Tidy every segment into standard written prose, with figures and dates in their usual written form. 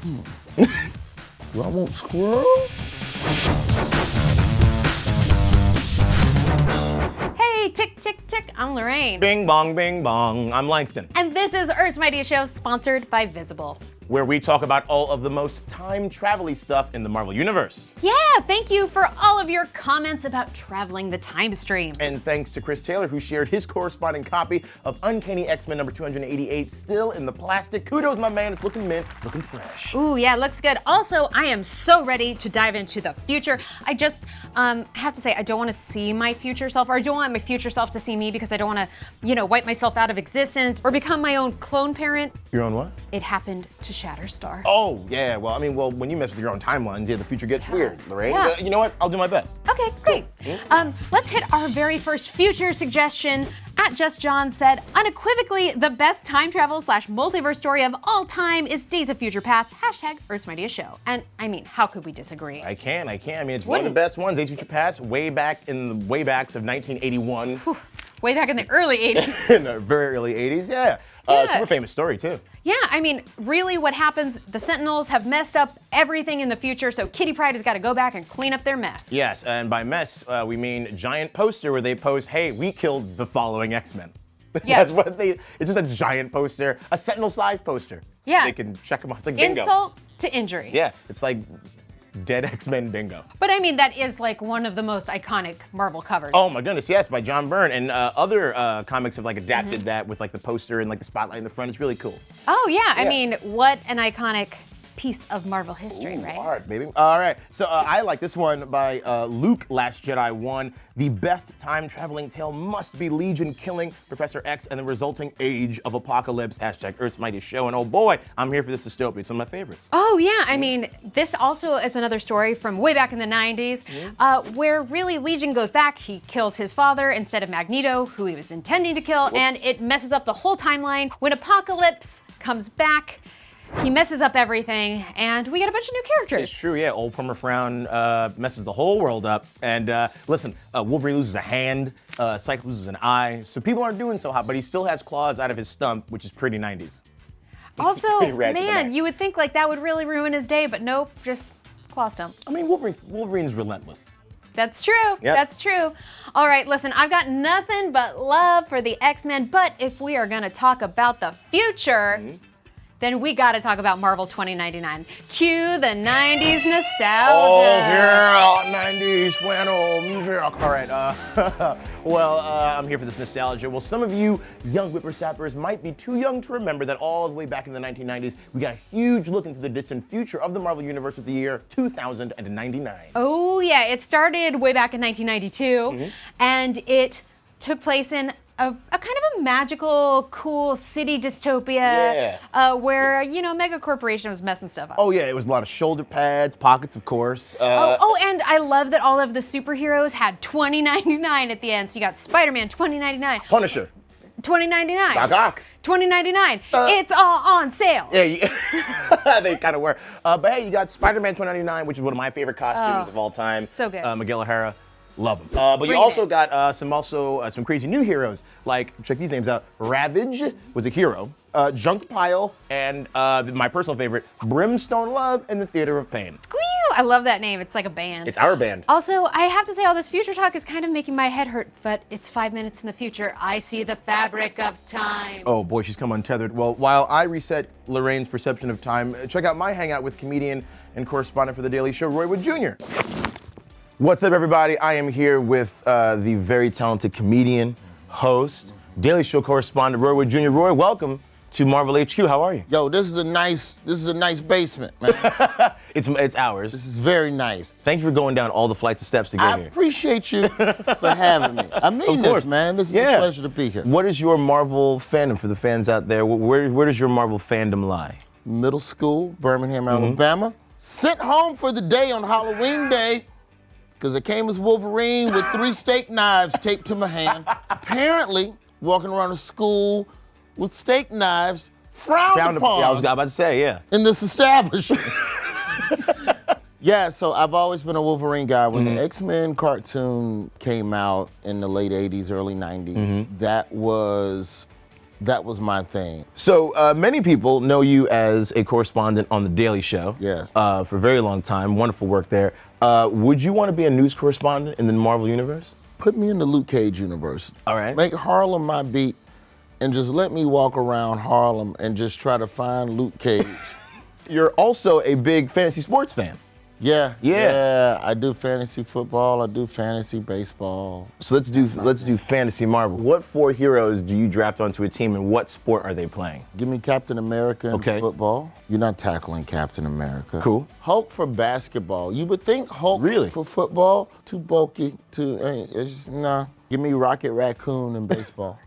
Do I want squirrel? Hey, tick, tick, tick, I'm Lorraine. Bing bong, I'm Langston. And this is Earth's Mightiest Show, sponsored by Visible. Where we talk about all of the most time-travel-y stuff in the Marvel Universe. Yeah, thank you for all of your comments about traveling the time stream. And thanks to Chris Taylor, who shared his corresponding copy of Uncanny X-Men number 288, still in the plastic. Kudos, my man, it's looking mint, looking fresh. Ooh, yeah, it looks good. Also, I am so ready to dive into the future. I just have to say, I don't want to see my future self, or I don't want my future self to see me because I don't want to, wipe myself out of existence or become my own clone parent. Your own what? It happened to Shatterstar. Oh, yeah, well, when you mess with your own timelines, yeah, the future gets weird, Lorraine. Yeah. You know what? I'll do my best. Okay, great. Let's hit our very first future suggestion. @JustJohn said, unequivocally, the best time travel / multiverse story of all time is Days of Future Past, #Earth's Mightiest Show. And I mean, how could we disagree? I can. I mean, it's one of the best ones, Days of Future Past, way back in the waybacks of 1981. Whew. Way back in the early 80s. In the very early 80s, yeah. Super famous story, too. Yeah, I mean, really what happens, the Sentinels have messed up everything in the future, so Kitty Pryde has got to go back and clean up their mess. Yes, and by mess, we mean giant poster where they post, hey, we killed the following X-Men. Yeah. That's what it's just a giant poster, a Sentinel-sized poster. Yeah. So they can check them out. It's like bingo. Insult to injury. Yeah, it's like dead X-Men bingo. But I mean, that is like one of the most iconic Marvel covers. Oh my goodness, yes, by John Byrne. And other comics have like adapted that with like the poster and like the spotlight in the front. It's really cool. Oh yeah, I mean, what an iconic piece of Marvel history, right? All right, baby. All right, so I like this one by Luke, Last Jedi 1. The best time-traveling tale must be Legion killing Professor X and the resulting age of apocalypse, #Earth's Mightiest Show. And oh boy, I'm here for this dystopia. It's one of my favorites. Oh yeah, I mean, this also is another story from way back in the 90s, where really Legion goes back, he kills his father instead of Magneto, who he was intending to kill, and it messes up the whole timeline. When Apocalypse comes back, he messes up everything, and we get a bunch of new characters. It's true, yeah. Old Plumber Frown messes the whole world up. And listen, Wolverine loses a hand, Cyclops loses an eye, so people aren't doing so hot, but he still has claws out of his stump, which is pretty 90s. Also, Pretty rad to the man, max. you would think like that would really ruin his day, but nope, just claw stump. I mean, Wolverine's relentless. That's true. Yep. That's true. All right, listen, I've got nothing but love for the X-Men, but if we are going to talk about the future, then we got to talk about Marvel 2099. Cue the 90s nostalgia. Oh, yeah, 90s flannel music. All right, I'm here for this nostalgia. Well, some of you young whippersnappers might be too young to remember that all the way back in the 1990s, we got a huge look into the distant future of the Marvel Universe with the year 2099. Oh, yeah, it started way back in 1992, and it took place in a kind of a magical, cool city dystopia where, mega corporation was messing stuff up. Oh yeah, it was a lot of shoulder pads, pockets, of course. And I love that all of the superheroes had 2099 at the end. So you got Spider-Man 2099, Punisher, 2099, Doc Ock. 2099. It's all on sale. Yeah, they kind of were. But hey, you got Spider-Man 2099, which is one of my favorite costumes of all time. So good. Miguel O'Hara. Love them. But you also got some crazy new heroes, like, check these names out. Ravage was a hero, Junk Pile, and my personal favorite, Brimstone Love and the Theater of Pain. Squeal! I love that name. It's like a band. It's our band. Also, I have to say, all this future talk is kind of making my head hurt, but it's 5 minutes in the future. I see the fabric of time. Oh boy, she's come untethered. Well, while I reset Lorraine's perception of time, check out my hangout with comedian and correspondent for The Daily Show, Roy Wood Jr. What's up, everybody? I am here with the very talented comedian, host, Daily Show correspondent, Roy Wood Jr. Roy, welcome to Marvel HQ. How are you? Yo, this is a nice basement, man. It's ours. This is very nice. Thank you for going down all the flights of steps to get I here. appreciate you for having me. I mean this, man. This is a pleasure to be here. What is your Marvel fandom for the fans out there? Where does your Marvel fandom lie? Middle school, Birmingham, Alabama. Sent home for the day on Halloween day because I came as Wolverine with 3 steak knives taped to my hand. Apparently, walking around the school with steak knives frowned upon. Yeah, I was about to say, yeah. In this establishment. Yeah, so I've always been a Wolverine guy. When the X-Men cartoon came out in the late 80s, early 90s, that was that was my thing. So many people know you as a correspondent on The Daily Show. Yes. For a very long time. Wonderful work there. Would you want to be a news correspondent in the Marvel Universe? Put me in the Luke Cage universe. All right. Make Harlem my beat and just let me walk around Harlem and just try to find Luke Cage. You're also a big fantasy sports fan. Yeah, I do fantasy football, I do fantasy baseball. So let's do fantasy Marvel. What 4 heroes do you draft onto a team, and what sport are they playing? Give me Captain America in Okay. football. You're not tackling Captain America. Cool. Hulk for basketball. You would think Hulk Really? for football, too bulky, nah. Give me Rocket Raccoon in baseball.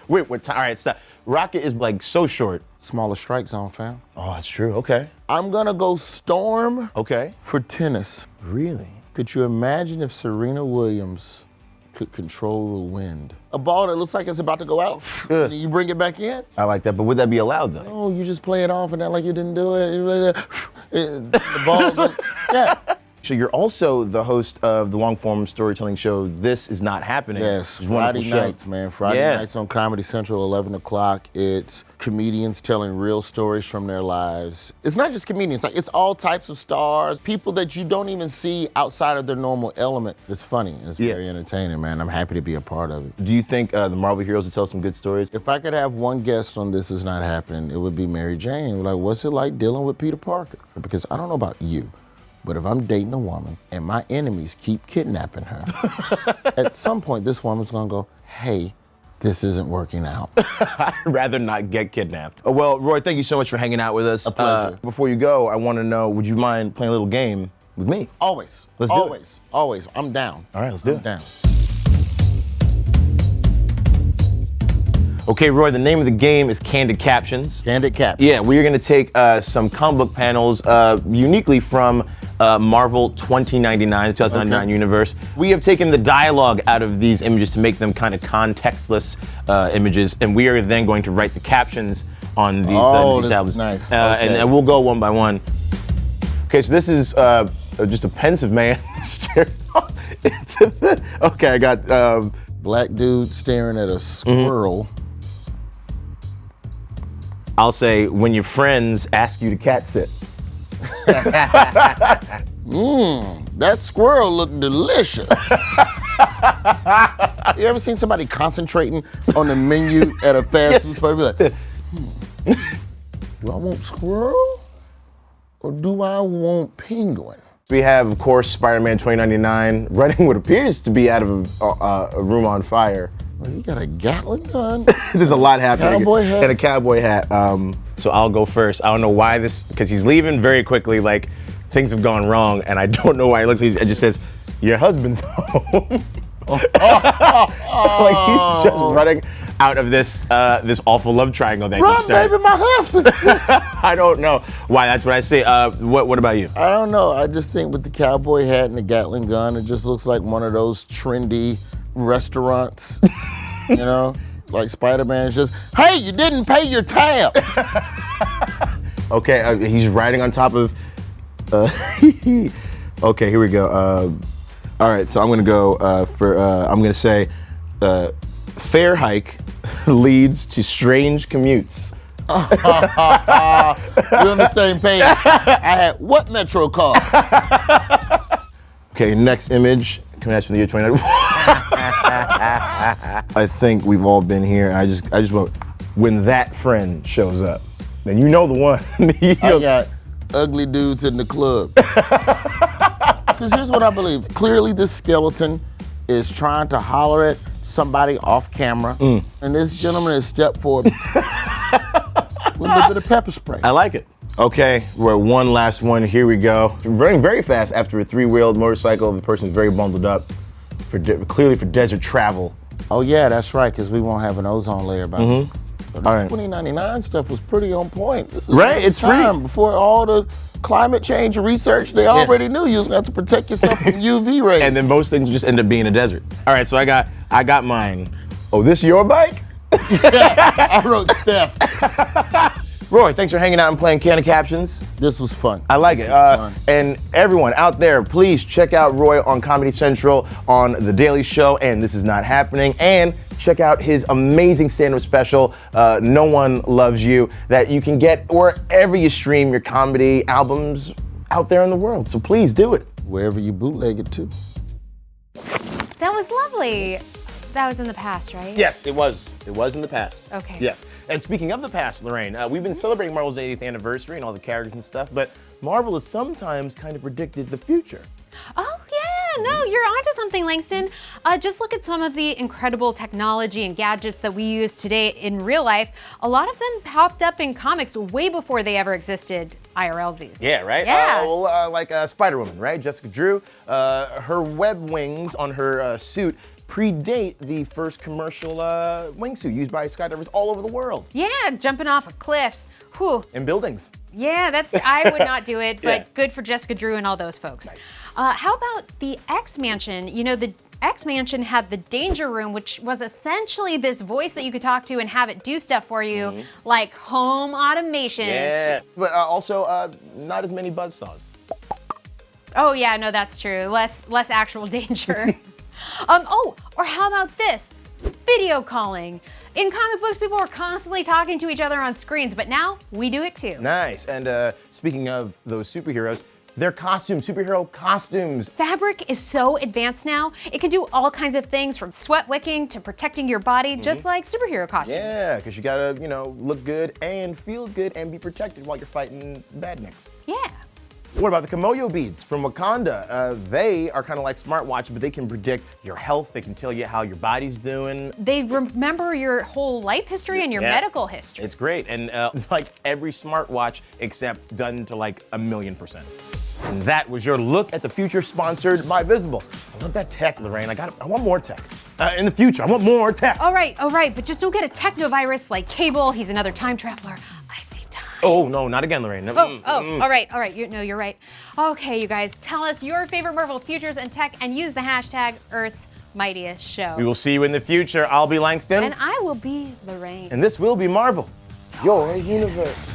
Wait, all right, stop. Rocket is like so short. Smaller strike zone, fam. Oh, that's true. Okay. I'm gonna go Storm Okay. for tennis. Really? Could you imagine if Serena Williams could control the wind? A ball that looks like it's about to go out, and you bring it back in? I like that, but would that be allowed though? Oh, you just play it off and act like you didn't do it. The ball's like, yeah. So you're also the host of the long-form storytelling show, This Is Not Happening. Yes, It's a wonderful Friday show. nights, man. Friday nights on Comedy Central, 11 o'clock. It's comedians telling real stories from their lives. It's not just comedians, like it's all types of stars, people that you don't even see outside of their normal element. It's funny and it's very entertaining, man. I'm happy to be a part of it. Do you think the Marvel heroes would tell some good stories? If I could have one guest on This Is Not Happening, it would be Mary Jane. Like, what's it like dealing with Peter Parker? Because I don't know about you, but if I'm dating a woman and my enemies keep kidnapping her, at some point this woman's gonna go, hey, this isn't working out. I'd rather not get kidnapped. Oh, well, Roy, thank you so much for hanging out with us. A pleasure. Before you go, I want to know, would you mind playing a little game with me? Always. Let's do it. Always. Always. I'm down. All right, let's do I'm it. down. Okay, Roy, the name of the game is Candid Captions. Candid Captions. Yeah, we are going to take some comic book panels uniquely from Marvel 2099, the 2099 universe. We have taken the dialogue out of these images to make them kind of contextless images, and we are then going to write the captions on these, this tablets. is nice. And we'll go one by one. Okay, so this is just a pensive man staring off into the... Okay, I got... Black dude staring at a squirrel. I'll say, when your friends ask you to cat sit. That squirrel looked delicious. You ever seen somebody concentrating on the menu at a fast food spot? Be like, do I want squirrel or do I want penguin? We have, of course, Spider-Man 2099 running what appears to be out of a room on fire. Well, you got a Gatling gun? There's a lot happening. Cowboy hat? And a cowboy hat. So I'll go first. I don't know why this, because he's leaving very quickly, like things have gone wrong, and I don't know why he looks, it just says, your husband's home. Like he's just running out of this this awful love triangle that Run, just started. baby, my husband. I don't know why, that's what I say. What about you? I don't know. I just think with the cowboy hat and the Gatling gun, it just looks like one of those trendy restaurants, you know? Like Spider-Man is just, hey, you didn't pay your tab. Okay, he's riding on top of, okay, here we go. All right, so I'm gonna go I'm gonna say, fair hike leads to strange commutes. We're on the same page. I had what Metro card? Okay, next image, coming at you from the year 2090. I think we've all been here. I just wrote, when that friend shows up, then you know the one. I got ugly dudes in the club. Because here's what I believe. Clearly this skeleton is trying to holler at somebody off camera, and this gentleman has stepped forward with a little bit of pepper spray. I like it. Okay, we're one last one. Here we go. Running very fast after a 3-wheeled motorcycle. The person's very bundled up, clearly for desert travel. Oh yeah, that's right, because we won't have an ozone layer by then. But All the right. 2099 stuff was pretty on point. This is Right, the it's time before all the climate change research. They already knew you was gonna have to protect yourself from UV rays. And then most things just end up being a desert. All right, so I got mine. Oh, this your bike? I wrote theft. Roy, thanks for hanging out and playing Candid Captions. This was fun. I like it. And everyone out there, please check out Roy on Comedy Central, on The Daily Show, and This Is Not Happening. And check out his amazing stand-up special, No One Loves You, that you can get wherever you stream your comedy albums out there in the world. So please do it. Wherever you bootleg it to. That was lovely. That was in the past, right? Yes, it was. It was in the past. Okay. Yes. And speaking of the past, Lorraine, we've been celebrating Marvel's 80th anniversary and all the characters and stuff, but Marvel has sometimes kind of predicted the future. Oh, yeah, no, you're onto something, Langston. Just look at some of the incredible technology and gadgets that we use today in real life. A lot of them popped up in comics way before they ever existed IRLZs. Yeah, right? Yeah. Like Spider-Woman, right? Jessica Drew, her web wings on her suit predate the first commercial wingsuit used by skydivers all over the world. Yeah, jumping off of cliffs. Whew. In buildings. Yeah, I would not do it, but Yeah. good for Jessica Drew and all those folks. Nice. How about the X Mansion? You know, the X Mansion had the Danger Room, which was essentially this voice that you could talk to and have it do stuff for you, like home automation. Yeah, but also not as many buzzsaws. Oh yeah, no, that's true. Less actual danger. Or how about this? Video calling. In comic books, people are constantly talking to each other on screens, but now we do it too. Nice. And speaking of those superheroes, their costumes, superhero costumes. Fabric is so advanced now, it can do all kinds of things from sweat wicking to protecting your body, just like superhero costumes. Yeah, because you gotta, look good and feel good and be protected while you're fighting badniks. Yeah. What about the Kimoyo beads from Wakanda? They are kind of like smartwatches, but they can predict your health. They can tell you how your body's doing. They remember your whole life history and your medical history. It's great. And like every smartwatch except done to like 1,000,000%. And that was your look at the future sponsored by Visible. I love that tech, Lorraine. I want more tech. In the future, I want more tech. All right, but just don't get a technovirus like Cable. He's another time traveler. I see time. Oh, no, not again, Lorraine. All right. You're right. Okay, you guys, tell us your favorite Marvel futures and tech and use the hashtag Earth's Mightiest Show. We will see you in the future. I'll be Langston. And I will be Lorraine. And this will be Marvel, your universe.